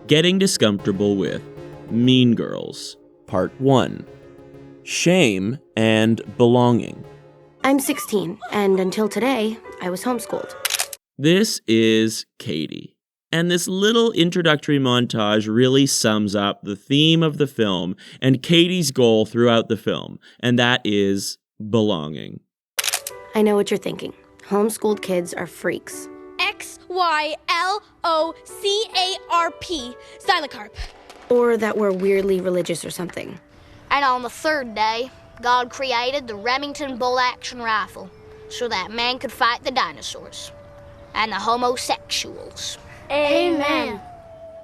Getting Discomfortable with Mean Girls, Part 1. Shame and Belonging. I'm 16, and until today, I was homeschooled. This is Katie. And this little introductory montage really sums up the theme of the film and Katie's goal throughout the film, and that is belonging. I know what you're thinking. Homeschooled kids are freaks. XYLOCARP, Stylocarp. Or that we're weirdly religious or something. And on the third day, God created the Remington bolt-action rifle so that man could fight the dinosaurs and the homosexuals. Amen.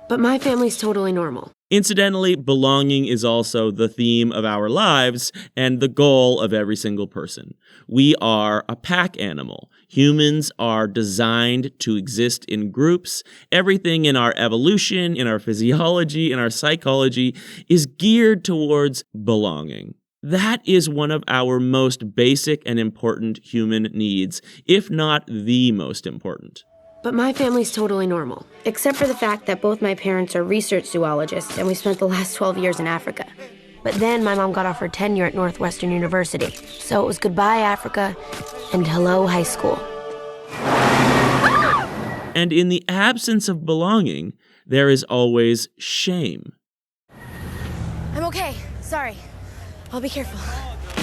But my family's totally normal. Incidentally, belonging is also the theme of our lives and the goal of every single person. We are a pack animal. Humans are designed to exist in groups. Everything in our evolution, in our physiology, in our psychology is geared towards belonging. That is one of our most basic and important human needs, if not the most important. But my family's totally normal, except for the fact that both my parents are research zoologists and we spent the last 12 years in Africa. But then my mom got offered tenure at Northwestern University, so it was goodbye Africa and hello high school. And in the absence of belonging, there is always shame. I'm okay. Sorry. I'll be careful.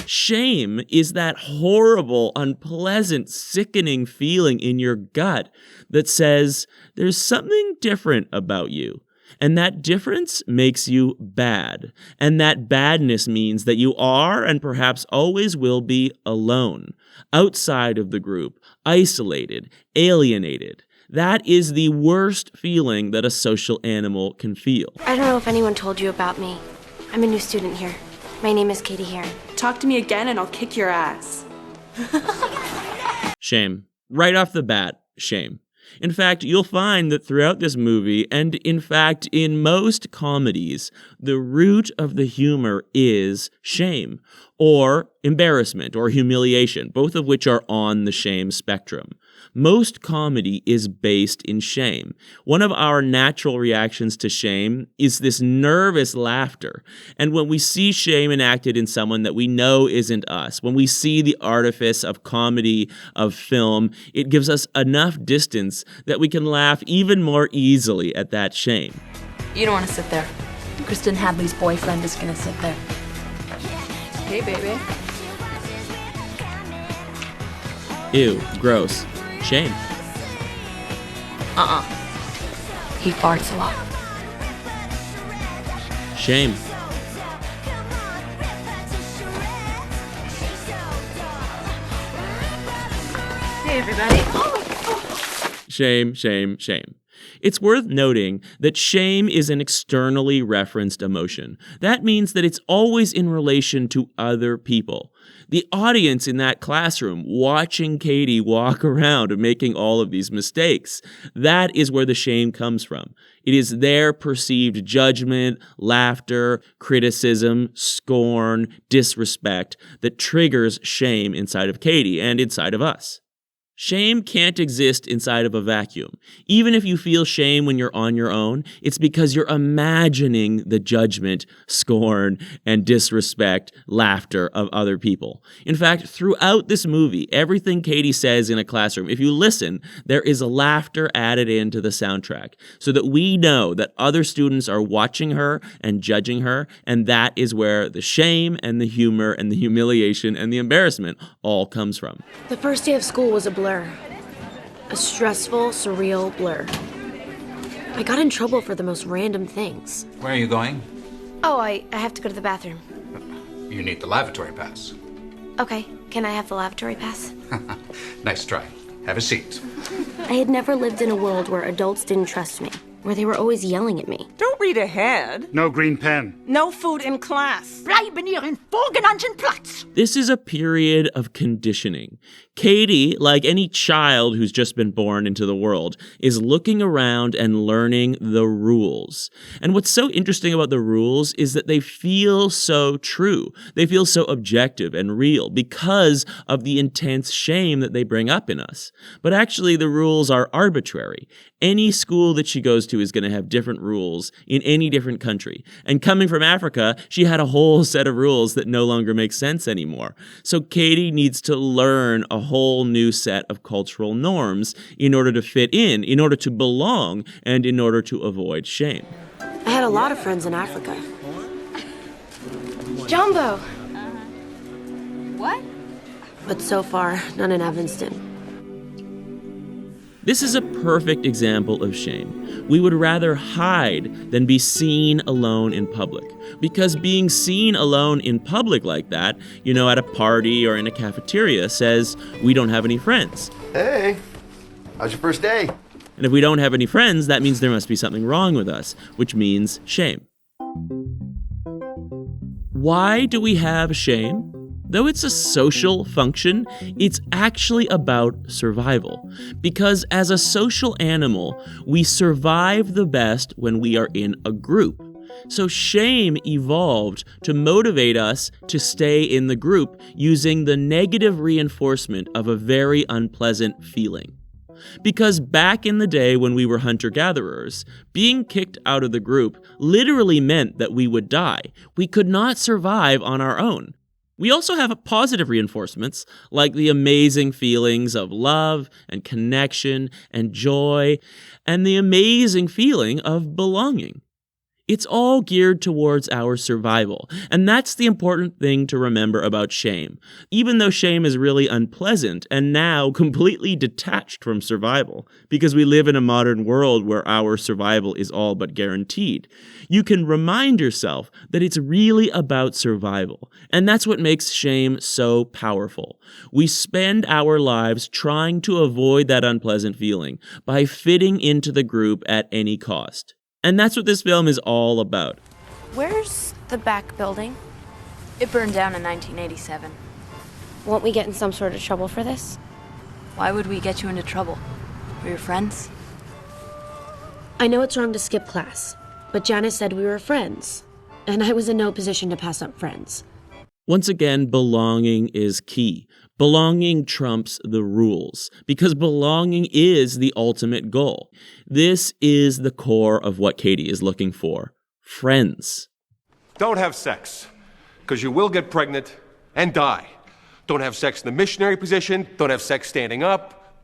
Shame is that horrible, unpleasant, sickening feeling in your gut that says there's something different about you. And that difference makes you bad. And that badness means that you are and perhaps always will be alone, outside of the group, isolated, alienated. That is the worst feeling that a social animal can feel. I don't know if anyone told you about me. I'm a new student here. My name is Katie Heron. Talk to me again and I'll kick your ass. Shame. Right off the bat, shame. In fact, you'll find that throughout this movie, and in fact in most comedies, the root of the humor is shame, or embarrassment, or humiliation, both of which are on the shame spectrum. Most comedy is based in shame. One of our natural reactions to shame is this nervous laughter. And when we see shame enacted in someone that we know isn't us, when we see the artifice of comedy, of film, it gives us enough distance that we can laugh even more easily at that shame. You don't want to sit there. Kristen Hadley's boyfriend is going to sit there. Hey, baby. Ew, gross. Shame. He farts a lot. Shame. Hey, everybody. Shame, shame, shame. It's worth noting that shame is an externally referenced emotion. That means that it's always in relation to other people. The audience in that classroom watching Katie walk around and making all of these mistakes, that is where the shame comes from. It is their perceived judgment, laughter, criticism, scorn, disrespect that triggers shame inside of Katie and inside of us. Shame can't exist inside of a vacuum. Even if you feel shame when you're on your own, it's because you're imagining the judgment, scorn, and disrespect, laughter of other people. In fact, throughout this movie, everything Katie says in a classroom, if you listen, there is a laughter added into the soundtrack so that we know that other students are watching her and judging her, and that is where the shame and the humor and the humiliation and the embarrassment all comes from. The first day of school was a blur. A stressful, surreal blur. I got in trouble for the most random things. Where are you going? Oh, I have to go to the bathroom. You need the lavatory pass. Okay, can I have the lavatory pass? Nice try. Have a seat. I had never lived in a world where adults didn't trust me, where they were always yelling at me. Don't read ahead. No green pen. No food in class. Bleiben Ihren vorgenannten Platz. This is a period of conditioning. Katie, like any child who's just been born into the world, is looking around and learning the rules. And what's so interesting about the rules is that they feel so true. They feel so objective and real because of the intense shame that they bring up in us. But actually, the rules are arbitrary. Any school that she goes to is going to have different rules in any different country. And coming from Africa, she had a whole set of rules that no longer make sense anymore. So Katie needs to learn a whole new set of cultural norms in order to fit in order to belong, and in order to avoid shame. I had a lot of friends in Africa. Jumbo! What? But so far, none in Evanston. This is a perfect example of shame. We would rather hide than be seen alone in public. Because being seen alone in public like that, at a party or in a cafeteria, says we don't have any friends. Hey, how's your first day? And if we don't have any friends, that means there must be something wrong with us, which means shame. Why do we have shame? Though it's a social function, it's actually about survival. Because as a social animal, we survive the best when we are in a group. So shame evolved to motivate us to stay in the group using the negative reinforcement of a very unpleasant feeling. Because back in the day when we were hunter-gatherers, being kicked out of the group literally meant that we would die. We could not survive on our own. We also have positive reinforcements, like the amazing feelings of love and connection and joy, and the amazing feeling of belonging. It's all geared towards our survival, and that's the important thing to remember about shame. Even though shame is really unpleasant and now completely detached from survival, because we live in a modern world where our survival is all but guaranteed, you can remind yourself that it's really about survival, and that's what makes shame so powerful. We spend our lives trying to avoid that unpleasant feeling by fitting into the group at any cost. And that's what this film is all about. Where's the back building? It burned down in 1987. Won't we get in some sort of trouble for this? Why would we get you into trouble? We're your friends? I know it's wrong to skip class, but Janice said we were friends, and I was in no position to pass up friends. Once again, belonging is key. Belonging trumps the rules, because belonging is the ultimate goal. This is the core of what Katie is looking for. Friends. Don't have sex, because you will get pregnant and die. Don't have sex in the missionary position. Don't have sex standing up.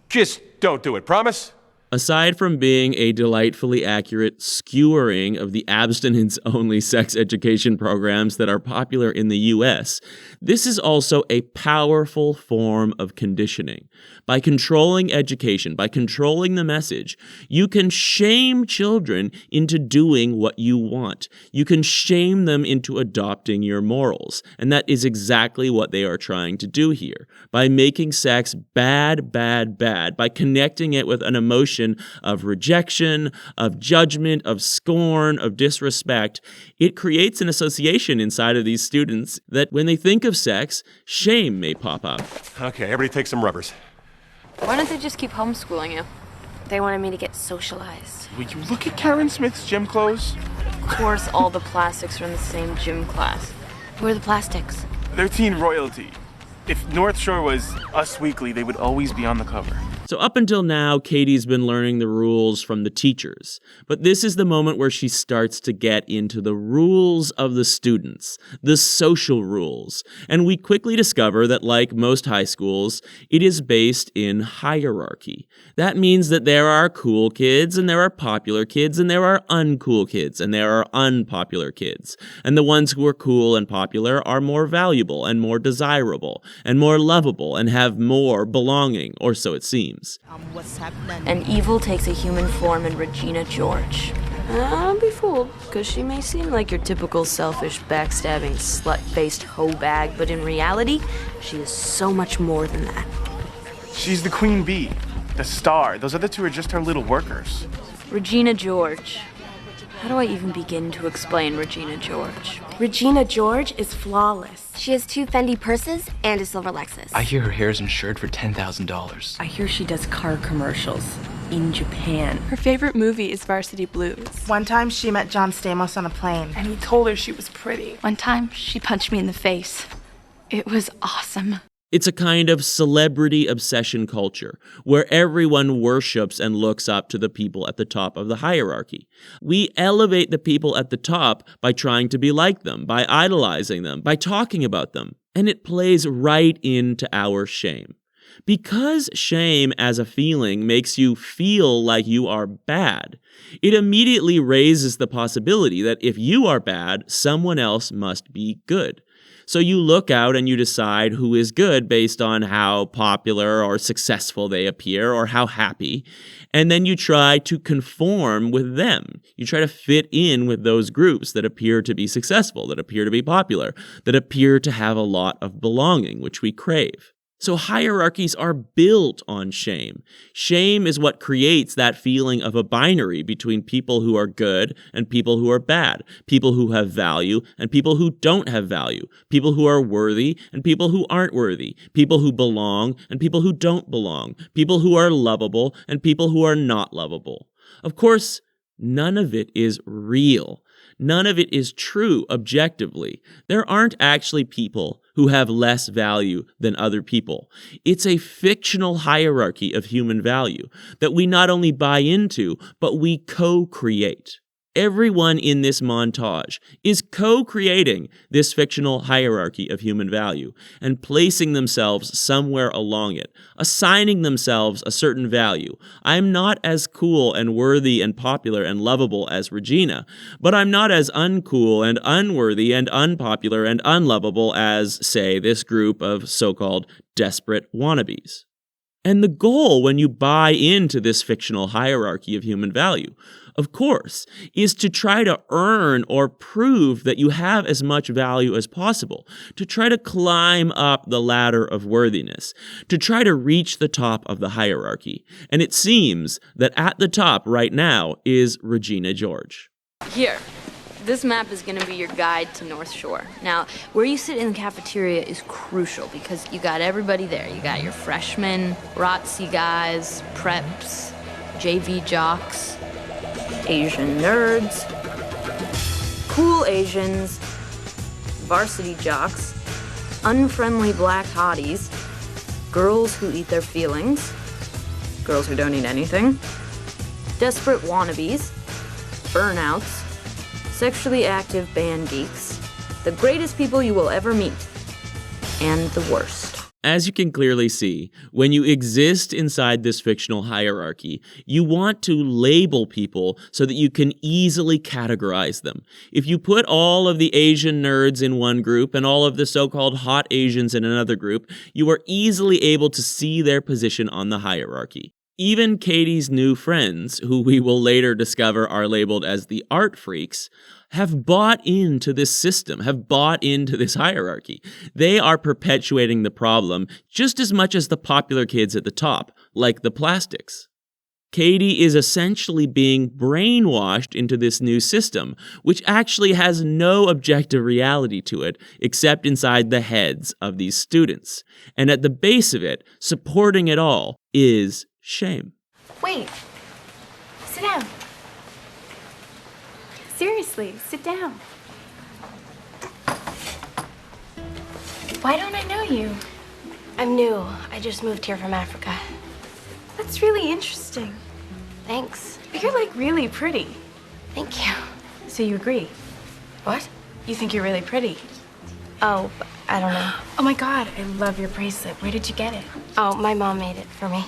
Just don't do it, promise? Aside from being a delightfully accurate skewering of the abstinence-only sex education programs that are popular in the U.S., this is also a powerful form of conditioning. By controlling education, by controlling the message, you can shame children into doing what you want. You can shame them into adopting your morals. And that is exactly what they are trying to do here. By making sex bad, bad, bad, by connecting it with an emotion of rejection, of judgment, of scorn, of disrespect, it creates an association inside of these students that when they think of sex, shame may pop up. Okay, everybody take some rubbers. Why don't they just keep homeschooling you? They wanted me to get socialized. Will you look at Karen Smith's gym clothes? Of course, all the plastics are in the same gym class. Who are the plastics? They're teen royalty. If North Shore was Us Weekly, they would always be on the cover. So up until now, Katie's been learning the rules from the teachers. But this is the moment where she starts to get into the rules of the students, the social rules. And we quickly discover that, like most high schools, it is based in hierarchy. That means that there are cool kids, and there are popular kids, and there are uncool kids, and there are unpopular kids. And the ones who are cool and popular are more valuable and more desirable and more lovable and have more belonging, or so it seems. And evil takes a human form in Regina George. Don't be fooled, because she may seem like your typical selfish, backstabbing, slut-faced hoe bag, but in reality, she is so much more than that. She's the queen bee, the star. Those other two are just her little workers. Regina George. How do I even begin to explain Regina George? Regina George is flawless. She has 2 Fendi purses and a silver Lexus. I hear her hair is insured for $10,000. I hear she does car commercials in Japan. Her favorite movie is Varsity Blues. One time she met John Stamos on a plane. And he told her she was pretty. One time she punched me in the face. It was awesome. It's a kind of celebrity obsession culture where everyone worships and looks up to the people at the top of the hierarchy. We elevate the people at the top by trying to be like them, by idolizing them, by talking about them. And it plays right into our shame. Because shame as a feeling makes you feel like you are bad, it immediately raises the possibility that if you are bad, someone else must be good. So you look out and you decide who is good based on how popular or successful they appear or how happy. And then you try to conform with them. You try to fit in with those groups that appear to be successful, that appear to be popular, that appear to have a lot of belonging, which we crave. So hierarchies are built on shame. Shame is what creates that feeling of a binary between people who are good and people who are bad, people who have value and people who don't have value, people who are worthy and people who aren't worthy, people who belong and people who don't belong, people who are lovable and people who are not lovable. Of course, none of it is real. None of it is true objectively. There aren't actually people who have less value than other people. It's a fictional hierarchy of human value that we not only buy into, but we co-create. Everyone in this montage is co-creating this fictional hierarchy of human value and placing themselves somewhere along it, assigning themselves a certain value. I'm not as cool and worthy and popular and lovable as Regina, but I'm not as uncool and unworthy and unpopular and unlovable as, say, this group of so-called desperate wannabes. And the goal when you buy into this fictional hierarchy of human value, of course, is to try to earn or prove that you have as much value as possible, to try to climb up the ladder of worthiness, to try to reach the top of the hierarchy. And it seems that at the top right now is Regina George. Here. This map is going to be your guide to North Shore. Now, where you sit in the cafeteria is crucial because you got everybody there. You got your freshmen, ROTC guys, preps, JV jocks, Asian nerds, cool Asians, varsity jocks, unfriendly black hotties, girls who eat their feelings, girls who don't eat anything, desperate wannabes, burnouts, sexually active band geeks, the greatest people you will ever meet, and the worst. As you can clearly see, when you exist inside this fictional hierarchy, you want to label people so that you can easily categorize them. If you put all of the Asian nerds in one group and all of the so-called hot Asians in another group, you are easily able to see their position on the hierarchy. Even Katie's new friends, who we will later discover are labeled as the art freaks, have bought into this system, have bought into this hierarchy. They are perpetuating the problem just as much as the popular kids at the top, like the plastics. Katie is essentially being brainwashed into this new system, which actually has no objective reality to it except inside the heads of these students. And at the base of it, supporting it all, is shame. Wait. Sit down. Seriously, sit down. Why don't I know you? I'm new. I just moved here from Africa. That's really interesting. Thanks. You're like really pretty. Thank you. So you agree? What? You think you're really pretty? Oh, I don't know. Oh my God, I love your bracelet. Where did you get it? Oh, my mom made it for me.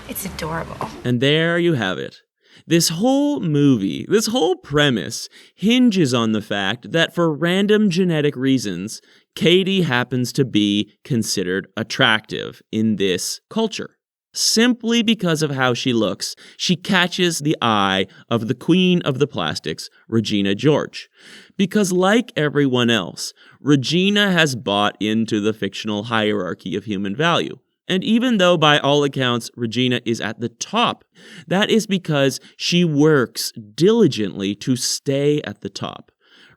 It's adorable. And there you have it. This whole movie, this whole premise, hinges on the fact that for random genetic reasons, Katie happens to be considered attractive in this culture. Simply because of how she looks, she catches the eye of the queen of the plastics, Regina George. Because like everyone else, Regina has bought into the fictional hierarchy of human value. And even though by all accounts Regina is at the top, that is because she works diligently to stay at the top.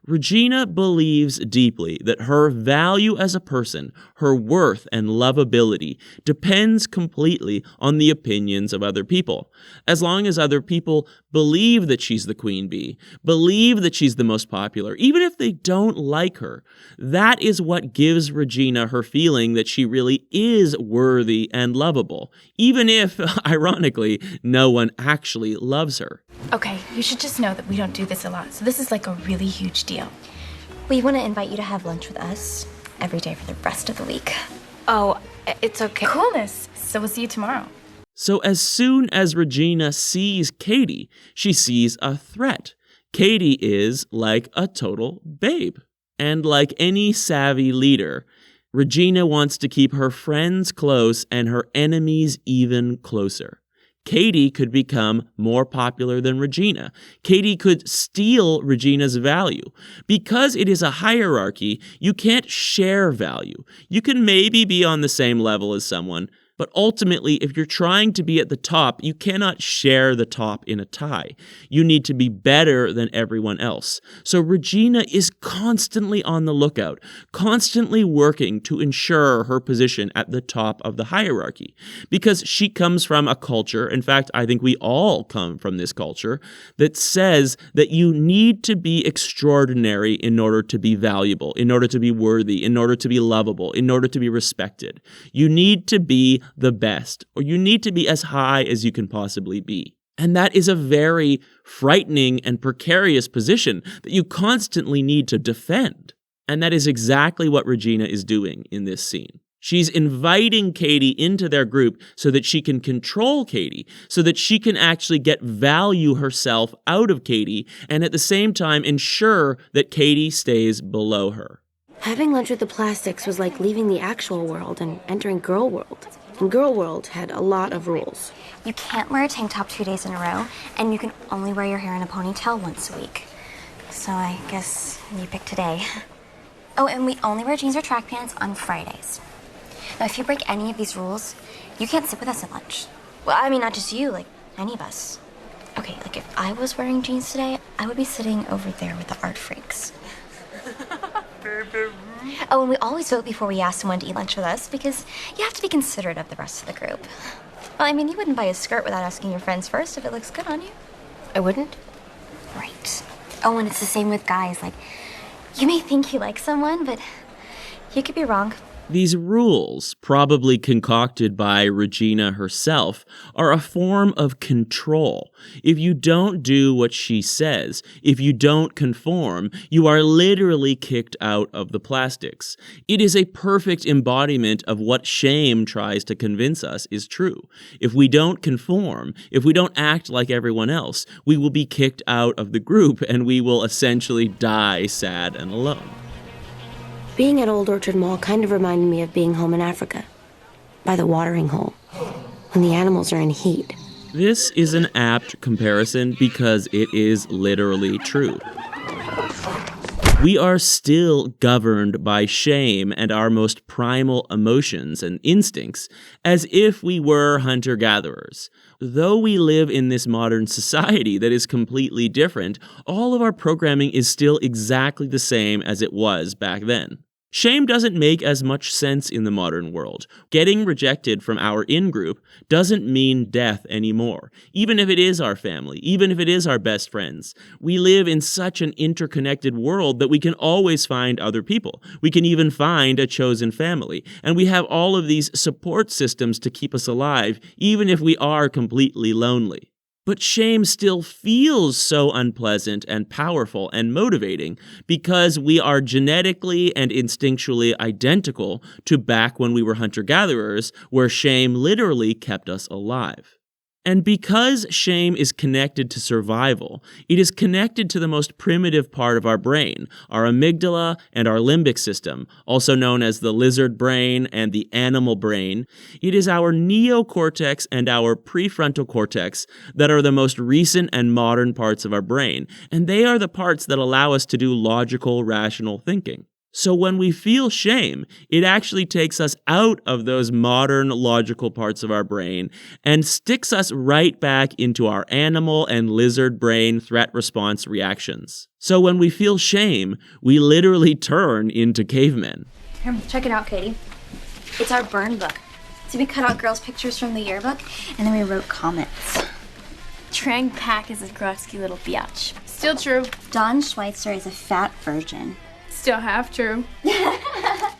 Regina believes deeply that her value as a person, her worth and lovability, depends completely on the opinions of other people. As long as other people believe that she's the queen bee, believe that she's the most popular, even if they don't like her, that is what gives Regina her feeling that she really is worthy and lovable, even if, ironically, no one actually loves her. Okay, you should just know that we don't do this a lot, so this is like a really huge deal. We want to invite you to have lunch with us every day for the rest of the week. Oh, it's okay. Coolness. So we'll see you tomorrow. So as soon as Regina sees Katie, she sees a threat. Katie is like a total babe. And like any savvy leader, Regina wants to keep her friends close and her enemies even closer. Katie could become more popular than Regina. Katie could steal Regina's value. Because it is a hierarchy, you can't share value. You can maybe be on the same level as someone, but ultimately, if you're trying to be at the top, you cannot share the top in a tie. You need to be better than everyone else. So Regina is constantly on the lookout, constantly working to ensure her position at the top of the hierarchy. Because she comes from a culture, in fact, I think we all come from this culture, that says that you need to be extraordinary in order to be valuable, in order to be worthy, in order to be lovable, in order to be respected. You need to be the best, or you need to be as high as you can possibly be. And that is a very frightening and precarious position that you constantly need to defend. And that is exactly what Regina is doing in this scene. She's inviting Katie into their group so that she can control Katie, so that she can actually get value herself out of Katie, and at the same time ensure that Katie stays below her. Having lunch with the plastics was like leaving the actual world and entering Girl World. And Girl World had a lot of rules. You can't wear a tank top 2 days in a row, and you can only wear your hair in a ponytail once a week. So I guess you pick today. Oh, and we only wear jeans or track pants on Fridays. Now, if you break any of these rules, you can't sit with us at lunch. Well, I mean, not just you, like any of us. Okay, like if I was wearing jeans today, I would be sitting over there with the art freaks. Oh, and we always vote before we ask someone to eat lunch with us because you have to be considerate of the rest of the group. Well, I mean, you wouldn't buy a skirt without asking your friends first if it looks good on you. I wouldn't? Right. Oh, and it's the same with guys. Like, you may think you like someone, but you could be wrong. These rules, probably concocted by Regina herself, are a form of control. If you don't do what she says, if you don't conform, you are literally kicked out of the plastics. It is a perfect embodiment of what shame tries to convince us is true. If we don't conform, if we don't act like everyone else, we will be kicked out of the group and we will essentially die sad and alone. Being at Old Orchard Mall kind of reminded me of being home in Africa, by the watering hole, when the animals are in heat. This is an apt comparison because it is literally true. We are still governed by shame and our most primal emotions and instincts as if we were hunter-gatherers. Though we live in this modern society that is completely different, all of our programming is still exactly the same as it was back then. Shame doesn't make as much sense in the modern world. Getting rejected from our in-group doesn't mean death anymore, even if it is our family, even if it is our best friends. We live in such an interconnected world that we can always find other people. We can even find a chosen family. And we have all of these support systems to keep us alive, even if we are completely lonely. But shame still feels so unpleasant and powerful and motivating because we are genetically and instinctually identical to back when we were hunter-gatherers, where shame literally kept us alive. And because shame is connected to survival, it is connected to the most primitive part of our brain, our amygdala and our limbic system, also known as the lizard brain and the animal brain. It is our neocortex and our prefrontal cortex that are the most recent and modern parts of our brain, and they are the parts that allow us to do logical, rational thinking. So when we feel shame, it actually takes us out of those modern logical parts of our brain and sticks us right back into our animal and lizard brain threat response reactions. So when we feel shame, we literally turn into cavemen. Here, check it out, Katie. It's our burn book. So we cut out girls' pictures from the yearbook, and then we wrote comments. Trang Pak is a grotesque little biatch. Still true. Don Schweitzer is a fat virgin. Still half true.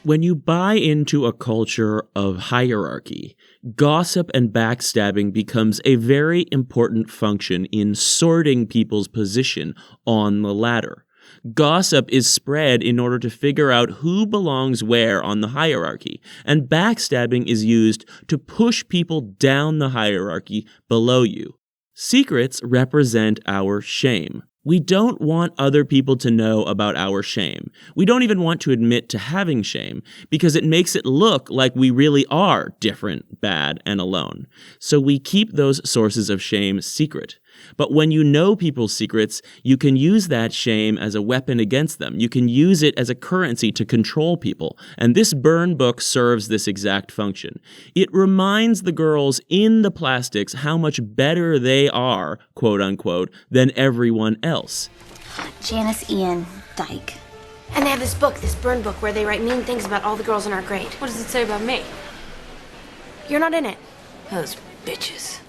When you buy into a culture of hierarchy, gossip and backstabbing becomes a very important function in sorting people's position on the ladder. Gossip is spread in order to figure out who belongs where on the hierarchy, and backstabbing is used to push people down the hierarchy below you. Secrets represent our shame. We don't want other people to know about our shame. We don't even want to admit to having shame because it makes it look like we really are different, bad, and alone. So we keep those sources of shame secret. But when you know people's secrets, you can use that shame as a weapon against them. You can use it as a currency to control people. And this burn book serves this exact function. It reminds the girls in the plastics how much better they are, quote unquote, than everyone else. Janice Ian Dyke. And they have this book, this burn book, where they write mean things about all the girls in our grade. What does it say about me? You're not in it. Those bitches.